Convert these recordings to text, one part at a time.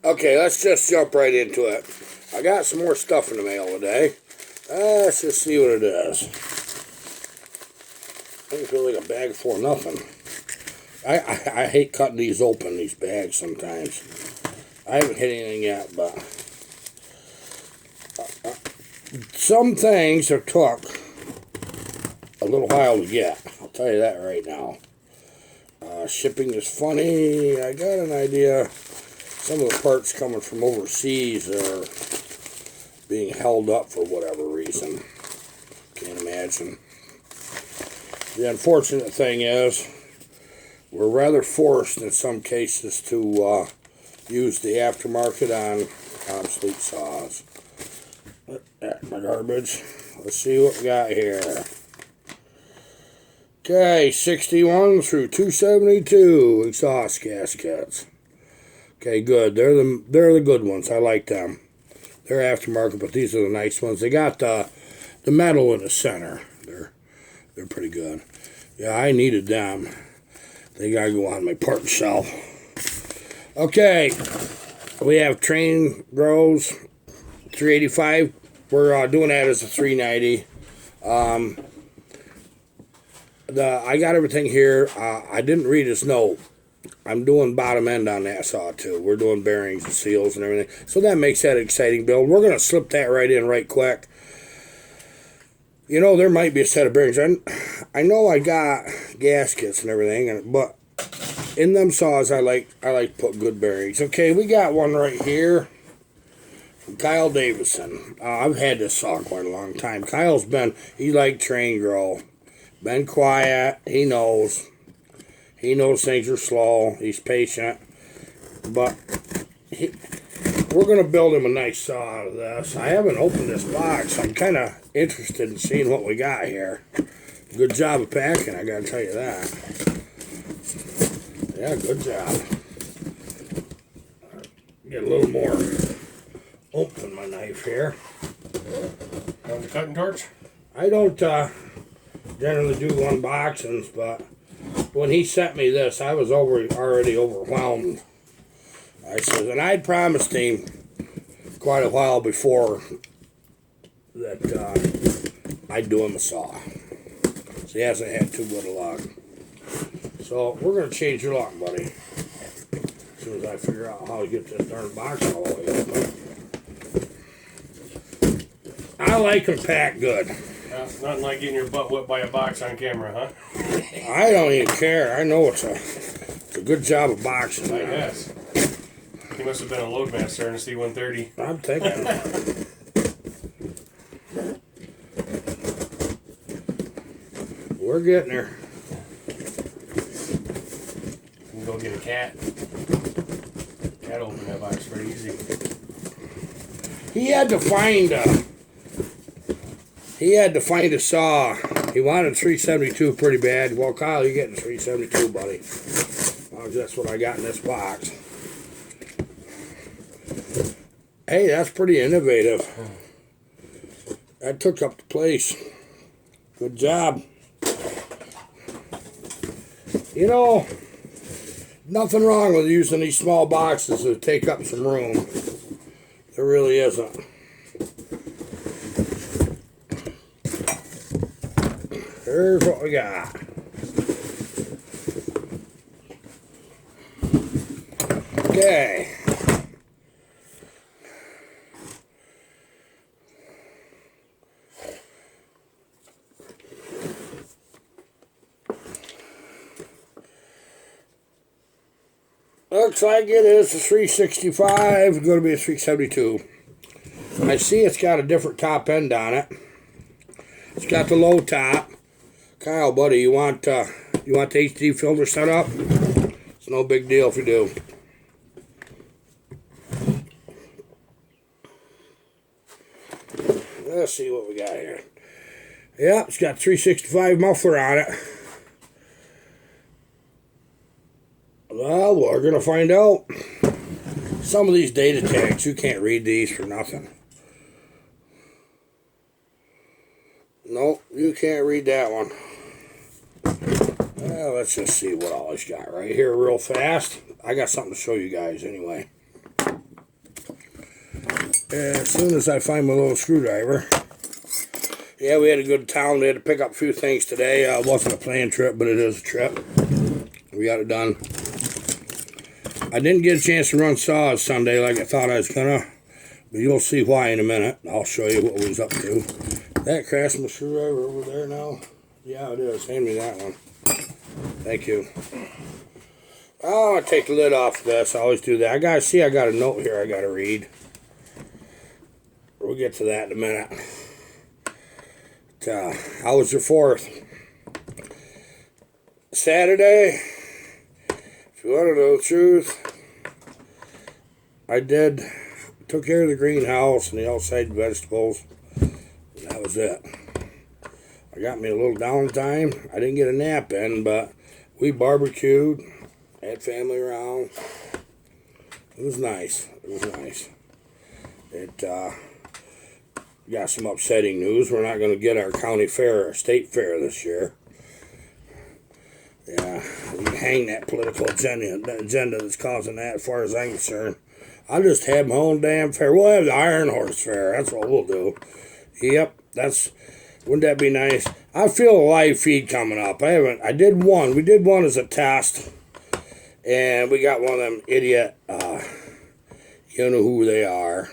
Okay, let's just jump right into it. I got some more stuff in the mail today. Let's just see what it is. I feel like a bag full of nothing. I hate cutting these open, these bags sometimes. I haven't hit anything yet, but some things have took a little while to get. I'll tell you that right now. Shipping is funny. I got an idea. Some of the parts coming from overseas are being held up for whatever reason. Can't imagine. The unfortunate thing is, we're rather forced in some cases to use the aftermarket on obsolete saws. That's my garbage. Let's see what we got here. Okay, 61 through 272 exhaust gaskets. Okay, good. They're the good ones. I like them. They're aftermarket, but these are the nice ones. They got the metal in the center. They're pretty good. Yeah, I needed them. They gotta go on my part shelf. Okay, we have Traynes grows 385. We're doing that as a 390. I got everything here. I didn't read his note. I'm doing bottom end on that saw too. We're doing bearings and seals and everything. So that makes that an exciting build. We're going to slip that right in right quick. You know, there might be a set of bearings. I know I got gaskets and everything, but in them saws, I like to put good bearings. Okay, we got one right here from Kyle Davison. I've had this saw quite a long time. He liked Traynes grow. Been quiet. He knows things are slow. He's patient. But we're going to build him a nice saw out of this. I haven't opened this box. I'm kind of interested in seeing what we got here. Good job of packing, I got to tell you that. Yeah, good job. Get a little more open my knife here. On the cutting torch? I don't generally do unboxings, but when he sent me this, I was already overwhelmed. I said, and I'd promised him quite a while before that I'd do him a saw. So he hasn't had too good a luck. So we're going to change your lock, buddy. As soon as I figure out how to get this darn box all the way open. I like them packed good. Nothing like getting your butt whipped by a box on camera, huh? I don't even care. I know it's a good job of boxing. I guess. He must have been a loadmaster in a C-130. I'm thinking. We're getting there. You can go get a cat. Cat will open that box pretty easy. He had to find a saw. He wanted 372 pretty bad. Well, Kyle, you're getting 372, buddy. Well, that's what I got in this box. Hey, that's pretty innovative. That took up the place. Good job. You know, nothing wrong with using these small boxes to take up some room. There really isn't. Here's what we got. Okay. Looks like it is a 365. It's going to be a 372. I see it's got a different top end on it. It's got the low top. Kyle, buddy, you want the HD filter set up? It's no big deal if you do. Let's see what we got here. Yeah, it's got 365 muffler on it. Well, we're going to find out. Some of these data tags, you can't read these for nothing. Nope, you can't read that one. Well, let's just see what all he's got right here real fast. I got something to show you guys anyway. As soon as I find my little screwdriver. Yeah, we had a good town. We had to pick up a few things today. It wasn't a planned trip, but it is a trip. We got it done. I didn't get a chance to run saws Sunday like I thought I was gonna, but you'll see why in a minute. I'll show you what we was up to. That Craftsman screwdriver over there now? Yeah, it is. Hand me that one. Thank you. Oh, I'll take the lid off this. I always do that. I got a note here I gotta read. We'll get to that in a minute. How was your 4th? Saturday, if you want to know the truth, I took care of the greenhouse and the outside vegetables. And that was it. I got me a little downtime. I didn't get a nap in, but we barbecued, had family around. It was nice. It got some upsetting news. We're not going to get our county fair or state fair this year. Yeah, you can hang that political agenda that's causing that as far as I'm concerned. I'll just have my own damn fair. We'll have the Iron Horse Fair. That's what we'll do. Yep, wouldn't that be nice? I feel a live feed coming up. We did one as a test. And we got one of them idiot, you know who they are.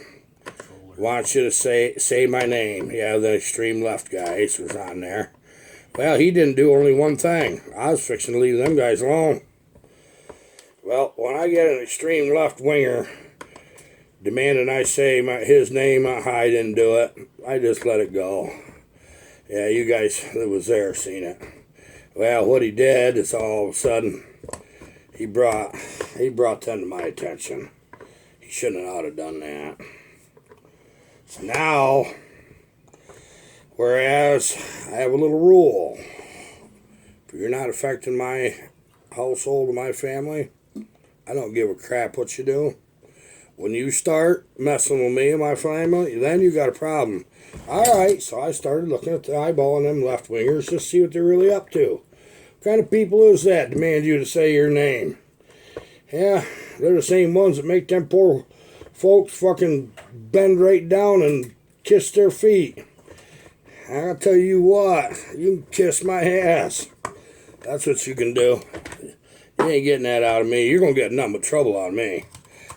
Want you to say my name. Yeah, the extreme left guys was on there. Well, he didn't do only one thing. I was fixing to leave them guys alone. Well, when I get an extreme left winger demanding I say his name, I didn't do it. I just let it go. Yeah, you guys that was there seen it. Well, what he did is all of a sudden he brought them to my attention. He shouldn't have done that. So now, whereas I have a little rule, if you're not affecting my household or my family, I don't give a crap what you do. When you start messing with me and my family, then you got a problem. Alright, so I started looking at the eyeballing them left wingers just to see what they're really up to. What kind of people is that demand you to say your name? Yeah, they're the same ones that make them poor folks fucking bend right down and kiss their feet. I'll tell you what, you can kiss my ass. That's what you can do. You ain't getting that out of me. You're going to get nothing but trouble out of me.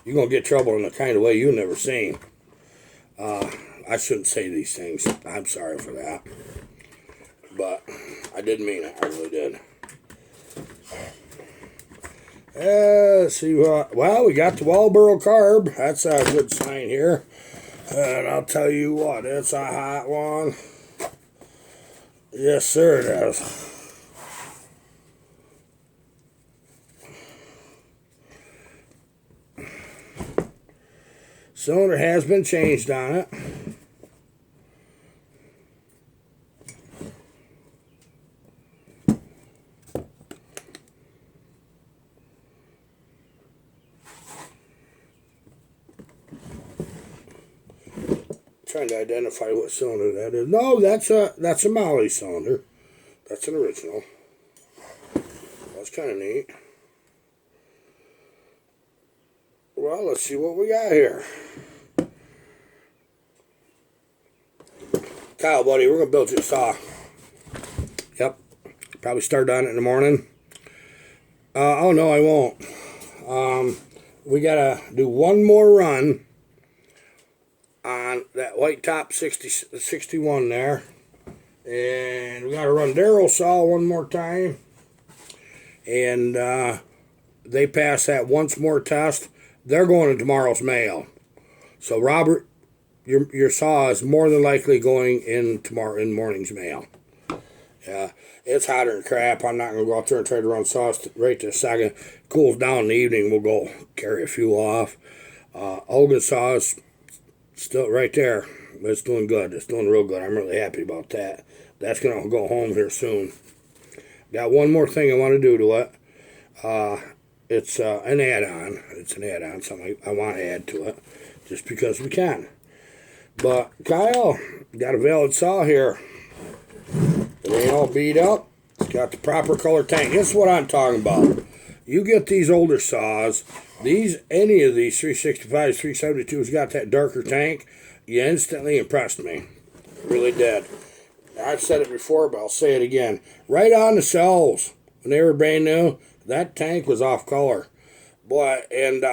You're going to get trouble in the kind of way you've never seen. I shouldn't say these things. I'm sorry for that. But I didn't mean it. I really did. Let's see what. Well, we got the Walboro carb. That's a good sign here. And I'll tell you what, it's a hot one. Yes, sir, it is. Cylinder has been changed on it. Trying to identify what cylinder that is. No, that's a Molly cylinder. That's an original. That's kind of neat. Well, let's see what we got here. Kyle, buddy, we're gonna build you a saw. Yep. Probably start on it in the morning. Oh no, I won't. We gotta do one more run on that white top 61 there. And we got to run Darrell saw one more time. And they pass that once more test. They're going to tomorrow's mail. So Robert, your saw is more than likely going in morning's mail. Yeah, it's hotter than crap. I'm not going to go out there and try to run saws right this second. Cools down in the evening. We'll go carry a few off. Hogan saw is still right there. It's doing good. It's doing real good. I'm really happy about that. That's going to go home here soon. Got one more thing I want to do to it. It's an add-on. It's an add-on. Something I want to add to it. Just because we can. But, Kyle, got a valid saw here. It ain't all beat up. It's got the proper color tank. This is what I'm talking about. You get these older saws, any of these 365s, 372s got that darker tank, you instantly impressed me. Really did. I've said it before, but I'll say it again. Right on the shelves, when they were brand new, that tank was off color. Boy, and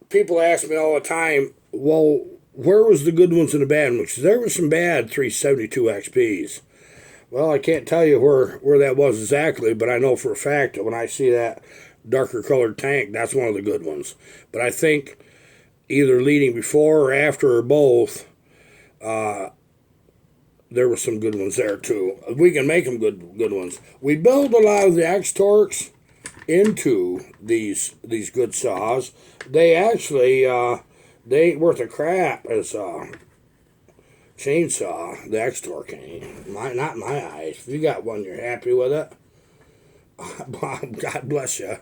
people ask me all the time, well, where was the good ones and the bad ones? There were some bad 372 XPs. Well, I can't tell you where that was exactly, but I know for a fact that when I see that darker colored tank, that's one of the good ones. But I think either leading before or after or both, there were some good ones there too. We can make them good ones. We build a lot of the X-Torques into these good saws. They actually they ain't worth a crap as chainsaw, the X-Torque ain't. Not in my eyes. If you got one, you're happy with it. God bless you.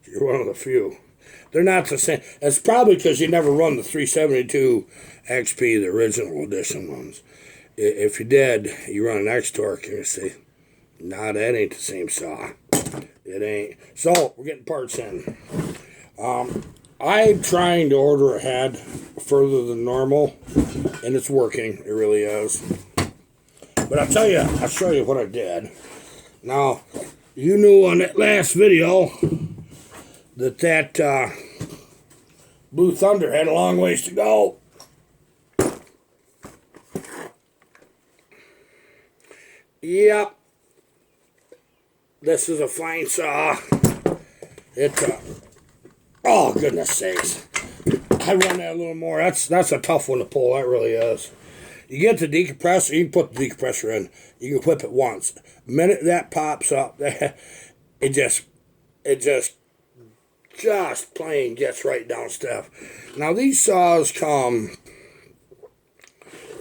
You're one of the few. They're not the same. It's probably because you never run the 372 XP, the original edition ones. If you did, you run an X-Torque, and you say, nah, that ain't the same saw. It ain't. So, we're getting parts in. I'm trying to order ahead further than normal, and it's working. It really is. But I'll show you what I did. Now, you knew on that last video that Blue Thunder had a long ways to go. Yep. This is a fine saw. It's oh, goodness sakes. I run that a little more. That's a tough one to pull. That really is. You get the decompressor, you can put the decompressor in. You can whip it once. The minute that pops up, it just plain gets right down stuff. Now these saws come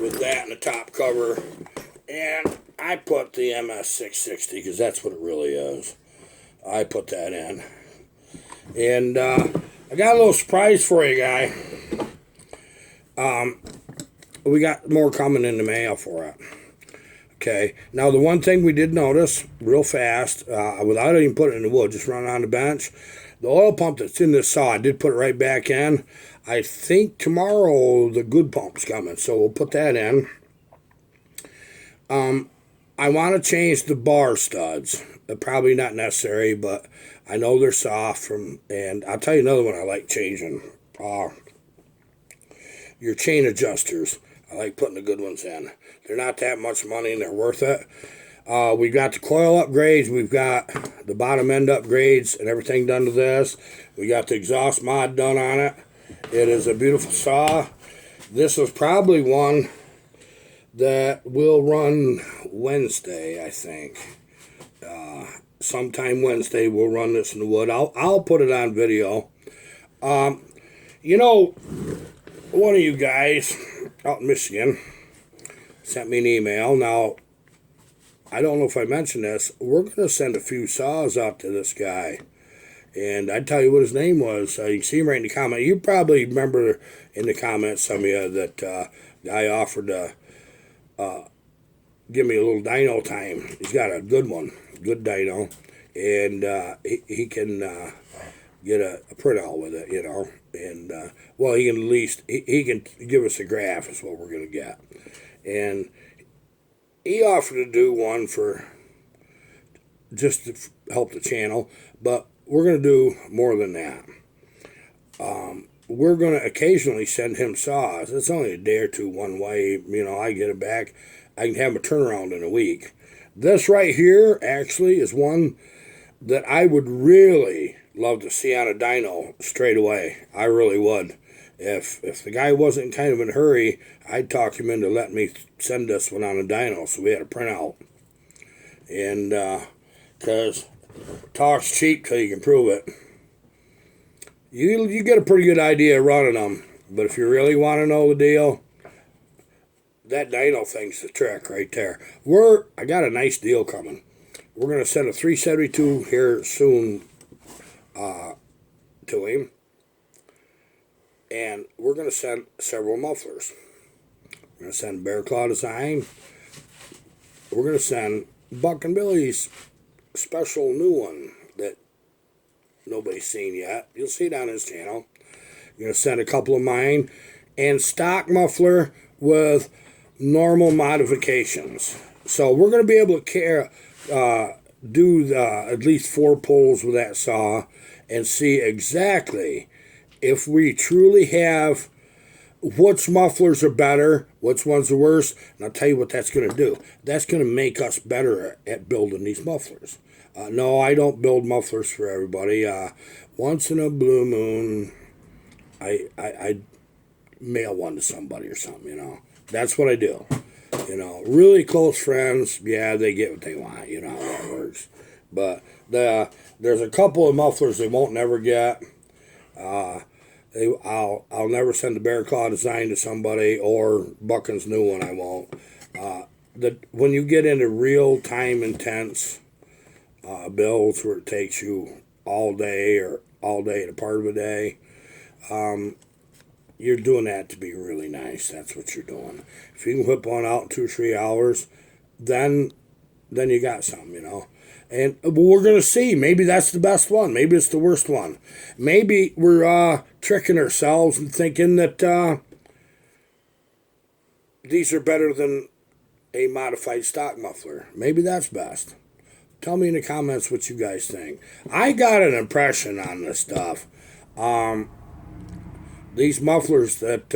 with that in the top cover, and I put the MS660 because that's what it really is. I put that in. And I got a little surprise for you, guy. We got more coming in the mail for it. Okay. Now, the one thing we did notice real fast, without even putting it in the wood, just running on the bench, the oil pump that's in this saw, I did put it right back in. I think tomorrow the good pump's coming, so we'll put that in. I want to change the bar studs. Probably not necessary, but I know they're soft. And I'll tell you another one I like changing. Your chain adjusters. I like putting the good ones in. They're not that much money and they're worth it. We've got the coil upgrades. We've got the bottom end upgrades and everything done to this. We got the exhaust mod done on it. It is a beautiful saw. This is probably one that will run Wednesday, I think. Sometime Wednesday we'll run this in the wood. I'll put it on video. You know, one of you guys out in Michigan sent me an email. Now, I don't know if I mentioned this. We're going to send a few saws out to this guy. And I'd tell you what his name was. You can see him right in the comment. You probably remember in the comments, some of you, that guy offered to give me a little dyno time. He's got a good one, good dyno, and he can get a printout with it, you know. And well, he can at least he can give us a graph is what we're gonna get. And he offered to do one for just to help the channel, but we're gonna do more than that. We're going to occasionally send him saws. It's only a day or two one way. You know, I get it back. I can have a turnaround in a week. This right here actually is one that I would really love to see on a dyno straight away. I really would. If the guy wasn't kind of in a hurry, I'd talk him into letting me send this one on a dyno so we had a printout. And because talk's cheap till you can prove it. You get a pretty good idea of running them, but if you really want to know the deal, that dyno thing's the trick right there. I got a nice deal coming. We're going to send a 372 here soon to him, and we're going to send several mufflers. We're going to send Bear Claw Design. We're going to send Buck and Billy's special new one that nobody's seen yet. You'll see it on his channel. I'm going to send a couple of mine. And stock muffler with normal modifications. So we're going to be able to do at least 4 pulls with that saw and see exactly if we truly have which mufflers are better, which ones are worse. And I'll tell you what that's going to do. That's going to make us better at building these mufflers. No, I don't build mufflers for everybody. Once in a blue moon, I mail one to somebody or something, you know. That's what I do. You know, really close friends, yeah, they get what they want, you know how that works. But there's a couple of mufflers they won't never get. I'll never send the Bear Claw design to somebody, or Buckin's new one I won't. When you get into real time intense builds where it takes you all day or all day and a part of a day, you're doing that to be really nice. That's what you're doing. If you can whip one out in 2 or 3 hours, then you got something, you know. And we're going to see. Maybe that's the best one. Maybe it's the worst one. Maybe we're tricking ourselves and thinking that these are better than a modified stock muffler. Maybe that's best. Tell me in the comments what you guys think. I got an impression on this stuff. These mufflers that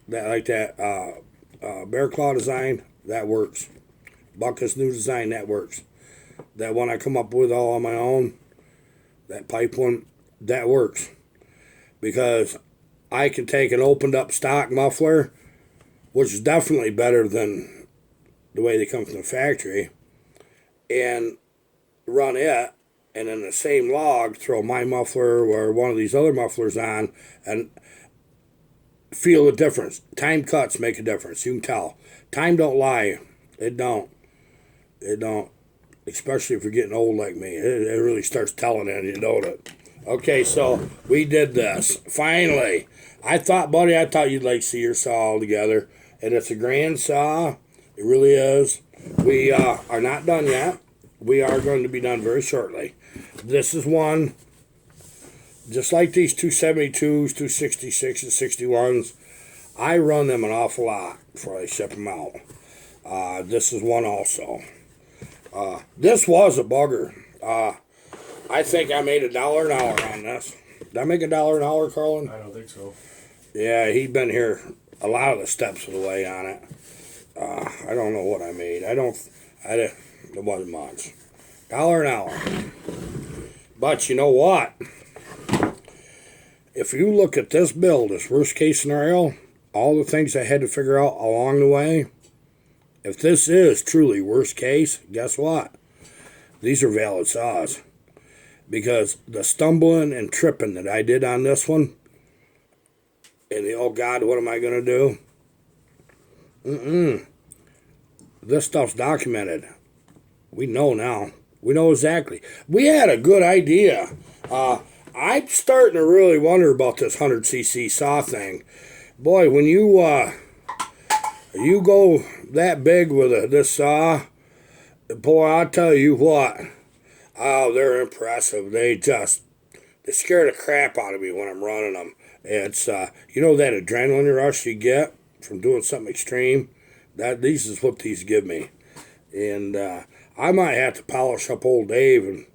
Bear Claw design, that works. Buckus new design, that works. That one I come up with all on my own, that pipe one, that works. Because I can take an opened up stock muffler, which is definitely better than the way they come from the factory, and run it, and in the same log, throw my muffler or one of these other mufflers on, and feel the difference. Time cuts make a difference. You can tell. Time don't lie. It don't. It don't. Especially if you're getting old like me. It really starts telling on you, don't it? Okay, so we did this. Finally. I thought you'd like to see your saw all together. And it's a grand saw. It really is. We are not done yet. We are going to be done very shortly. This is one, just like these 272s, 266, and 61s. I run them an awful lot before I ship them out. This is one also. This was a bugger. I think I made $1 an hour on this. Did I make $1 an hour, Carlin? I don't think so. Yeah, he'd been here a lot of the steps of the way on it. I don't know what I made. It wasn't much. $1 an hour. But you know what? If you look at this build, this worst case scenario, all the things I had to figure out along the way, if this is truly worst case, guess what? These are valid saws. Because the stumbling and tripping that I did on this one, and oh God, what am I going to do? This stuff's documented. We know now. We know exactly. We had a good idea. I'm starting to really wonder about this 100cc saw thing. Boy, when you go that big with this saw, boy, I'll tell you what. Oh, they're impressive. They scare the crap out of me when I'm running them. It's you know that adrenaline rush you get from doing something extreme. These is what these give me. And I might have to polish up old Dave, and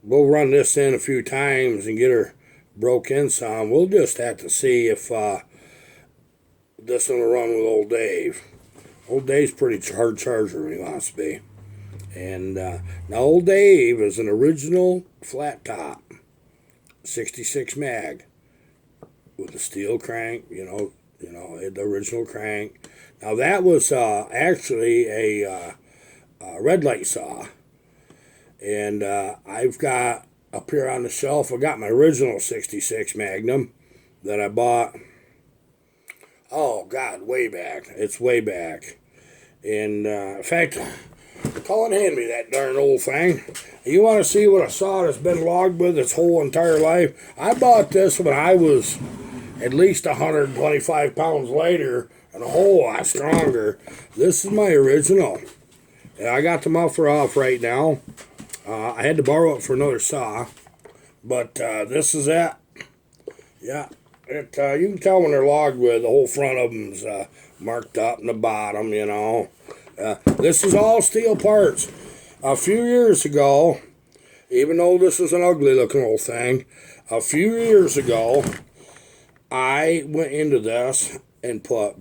we'll run this in a few times and get her broke in some. We'll just have to see if this one will run with old Dave. Old Dave's pretty hard charger when he wants to be. And now old Dave is an original flat top 66 mag with a steel crank, you know, the original crank. Now that was actually a red light saw, and I've got up here on the shelf, I got my original 66 Magnum that I bought, oh God, way back. It's way back. And in fact, Colin handed me that darn old thing. You want to see what a saw that's been logged with its whole entire life? I bought this when I was at least 125 pounds lighter and a whole lot stronger. This is my original. And I got the muffler off right now. I had to borrow it for another saw, But this is it. Yeah. You can tell when they're logged with the whole front of them's marked up in the bottom, you know. This is all steel parts. A few years ago, even though this is an ugly looking old thing, a few years ago, I went into this and put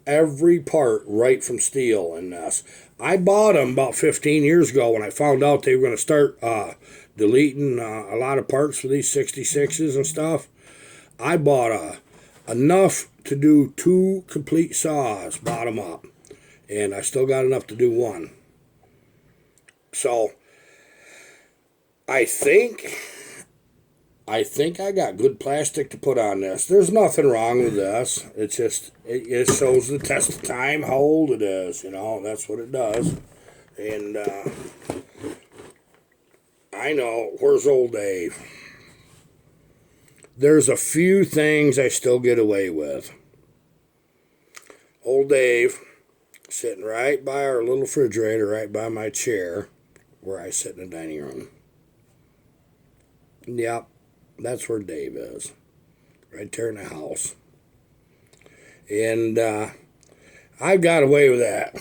every part right from steel in this. I bought them about 15 years ago when I found out they were going to start deleting a lot of parts for these 66s and stuff. I bought enough to do 2 complete saws, bottom up. And I still got enough to do 1. So, I think I got good plastic to put on this. There's nothing wrong with this. It's just, it shows the test of time, how old it is, you know, that's what it does. And, I know, where's old Dave? There's a few things I still get away with. Old Dave, sitting right by our little refrigerator, right by my chair, where I sit in the dining room. Yep, that's where Dave is. Right there in the house. And I got away with that.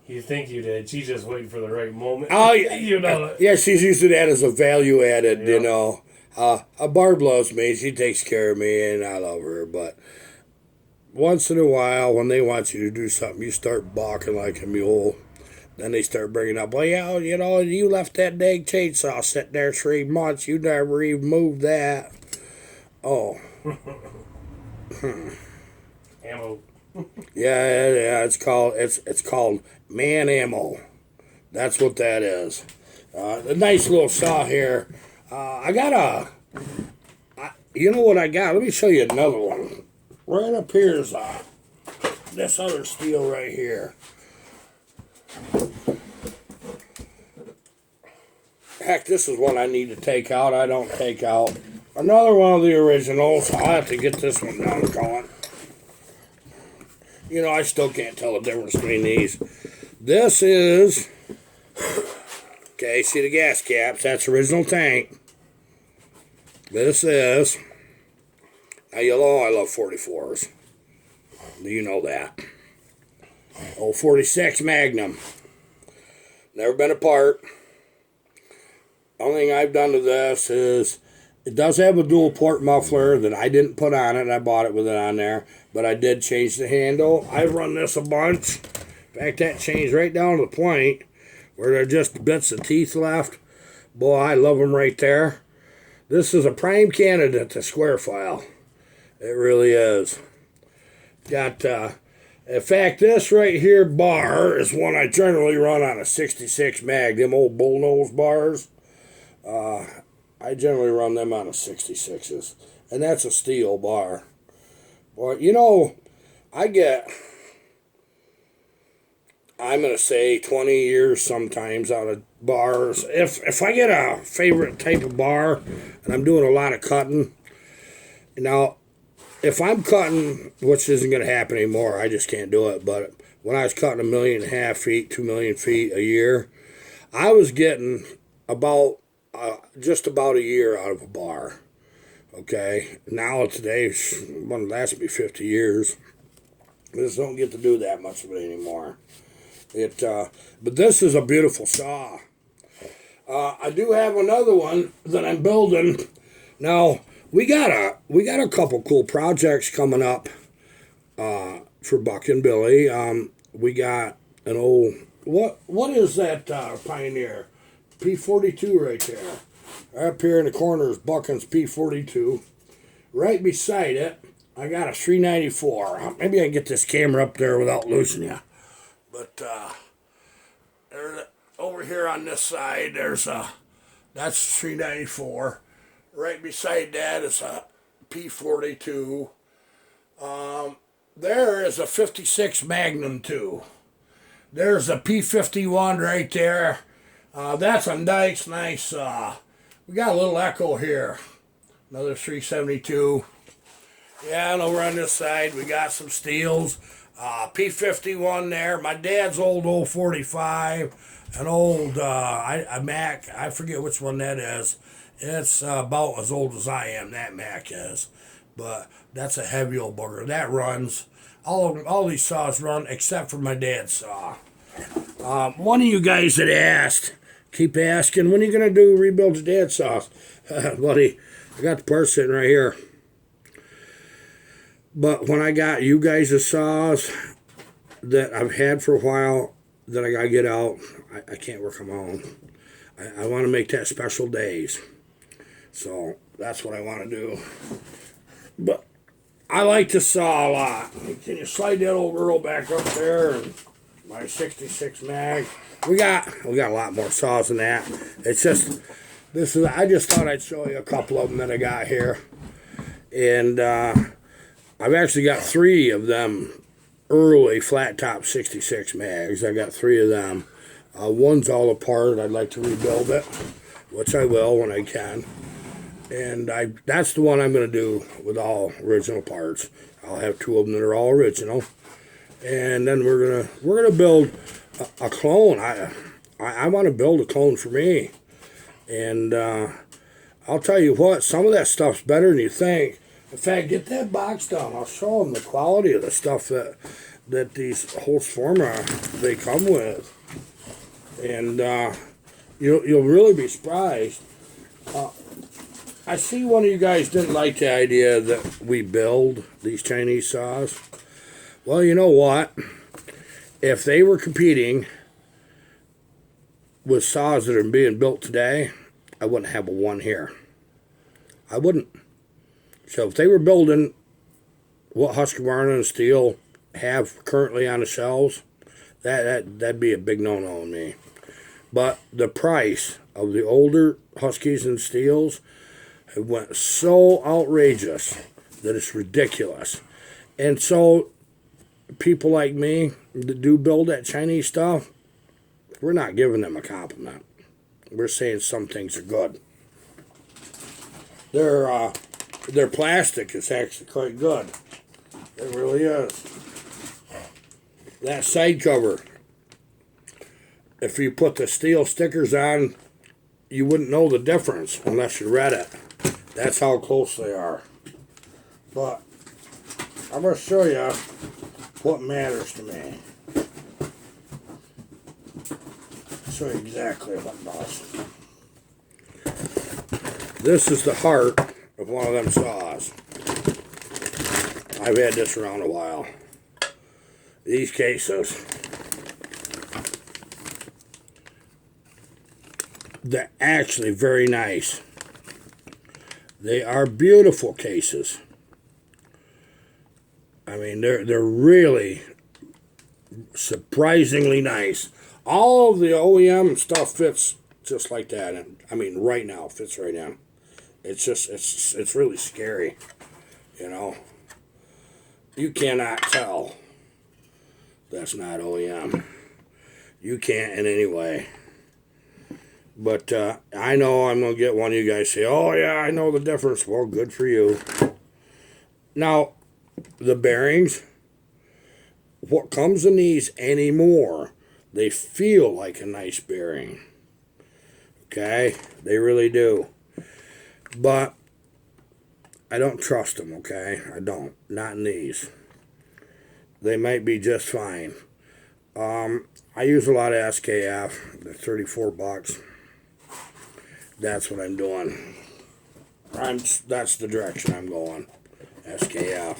You think you did. She's just waiting for the right moment. Oh, you know. Yeah, she's using that as a value added, you know. Barb loves me. She takes care of me, and I love her. But once in a while, when they want you to do something, you start balking like a mule. Then they start bringing up, well, yeah, you know, you left that dang chainsaw sitting there 3 months. You never even moved that. Oh. Ammo. Yeah, it's called man ammo. That's what that is. A nice little saw here. I got you know what I got? Let me show you another one. Right up here is this other steel right here. Heck, this is one I need to take out. I don't take out. Another one of the originals. I'll have to get this one down going. You know, I still can't tell the difference between these. This is... Okay, see the gas caps? That's original tank. This is... Now, you know I love 44s. You know that. Oh, 46 Magnum. Never been apart. Only thing I've done to this is... It does have a dual port muffler that I didn't put on it. I bought it with it on there. But I did change the handle. I've run this a bunch. In fact, that changed right down to the point where there are just bits of teeth left. Boy, I love them right there. This is a prime candidate to square file. It really is. Got, in fact, this right here bar is one I generally run on a 66 mag. Them old bullnose bars. I generally run them on a 66s. And that's a steel bar. But, you know, I'm going to say 20 years sometimes out of bars. If I get a favorite type of bar and I'm doing a lot of cutting, now, if I'm cutting, which isn't going to happen anymore, I just can't do it. But when I was cutting 1.5 million feet, 2 million feet a year, I was getting about just about a year out of a bar. Okay, now today, it's going to last me 50 years. I just don't get to do that much of it anymore. But this is a beautiful saw. I do have another one that I'm building. Now, we got a couple cool projects coming up for Buck and Billy. We got an old, what is that Pioneer? P42 right there. Up here in the corner is Buckin's P42. Right beside it, I got a 394. Maybe I can get this camera up there without losing you. But over here on this side, that's 394. Right beside that is a P42. There is a 56 Magnum too. There's a P51 right there. That's a nice, we got a little Echo here. Another 372. Yeah, and over on this side, we got some steels. P51 there. My dad's old 45. An old a Mac. I forget which one that is. It's about as old as I am, that Mac is. But that's a heavy old booger. That runs. All these saws run except for my dad's saw. One of you guys that asked, keep asking, when are you going to do rebuild your dad's saws? Buddy, I got the part sitting right here. But when I got you guys' saws that I've had for a while, that I got to get out, I can't work them on. I want to make that special days. So that's what I want to do. But I like to saw a lot. Can you slide that old Earl back up there? And my 66 mag. We got a lot more saws than that. It's just I just thought I'd show you a couple of them that I got here. And I've actually got 3 of them early flat top 66 mags. I got 3 of them. One's all apart. I'd like to rebuild it, which I will when I can. And that's the one I'm going to do with all original parts. I'll have 2 of them that are all original, and then we're gonna build a clone. I want to build a clone for me, and I'll tell you what, some of that stuff's better than you think. In fact, get that box down. I'll show them the quality of the stuff that these Holzforma they come with, and you'll really be surprised. I see one of you guys didn't like the idea that we build these Chinese saws. Well, you know what? If they were competing with saws that are being built today, I wouldn't have a one here. I wouldn't. So if they were building what Husqvarna and Steel have currently on the shelves, that'd be a big no-no on me. But the price of the older Huskies and Steels have went so outrageous that it's ridiculous. And so people like me that do build that Chinese stuff, we're not giving them a compliment. We're saying some things are good. Their plastic is actually quite good. It really is. That side cover, if you put the steel stickers on, you wouldn't know the difference unless you read it. That's how close they are. But I'm going to show you what matters to me. Show you exactly what does. This is the heart of one of them saws. I've had this around a while. These cases, they're actually very nice. They are beautiful cases. I mean, they're really surprisingly nice. All of the OEM stuff fits just like that. And I mean, right now, fits right now. It's just, it's really scary, you know. You cannot tell that's not OEM. You can't in any way. But I know I'm going to get one of you guys say, oh yeah, I know the difference. Well, good for you. Now, the bearings, what comes in these anymore, they feel like a nice bearing. Okay? They really do. But I don't trust them, okay? I don't. Not in these. They might be just fine. I use a lot of SKF. They're $34. That's what I'm doing. That's the direction I'm going. SKF.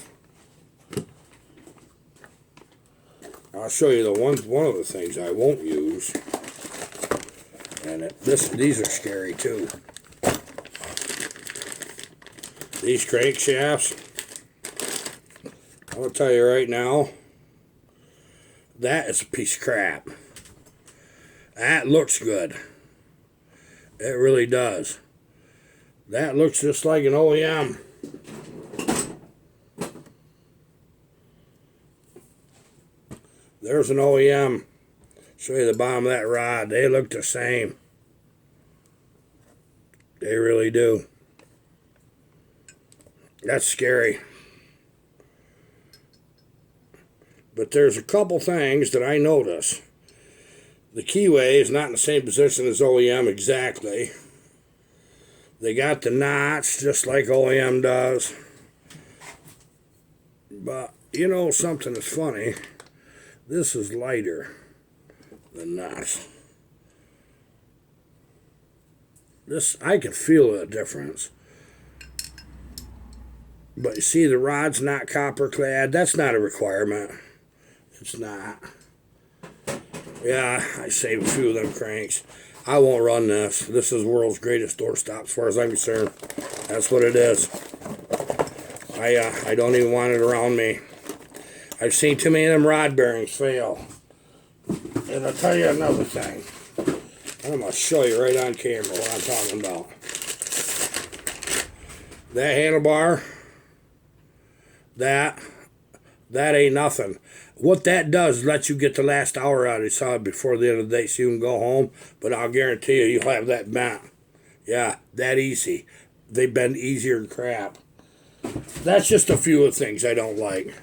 I'll show you the one of the things I won't use. And these are scary too. These crankshafts, I'll tell you right now, that is a piece of crap. That looks good. It really does. That looks just like an OEM. There's an OEM. Show you the bottom of that rod. They look the same. They really do. That's scary. But there's a couple things that I notice. The keyway is not in the same position as OEM exactly. They got the knots just like OEM does. But you know something that's funny? This is lighter than knots. This, I can feel the difference. But you see the rod's not copper clad. That's not a requirement. It's not. Yeah, I saved a few of them cranks. I won't run this. This is the world's greatest doorstop as far as I'm concerned. That's what it is. I don't even want it around me. I've seen too many of them rod bearings fail. And I'll tell you another thing. I'm going to show you right on camera what I'm talking about. That handlebar, that ain't nothing. What that does is let you get the last hour out of the saw before the end of the day so you can go home. But I'll guarantee you, you'll have that bent. Yeah, that easy. They bend easier than crap. That's just a few of the things I don't like.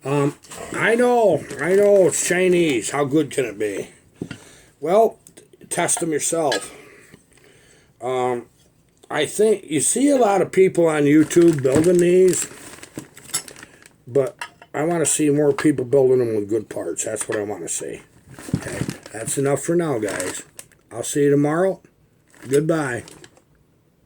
I know, it's Chinese. How good can it be? Well, test them yourself. I think you see a lot of people on YouTube building these, but I want to see more people building them with good parts. That's what I want to see. Okay, that's enough for now, guys. I'll see you tomorrow. Goodbye.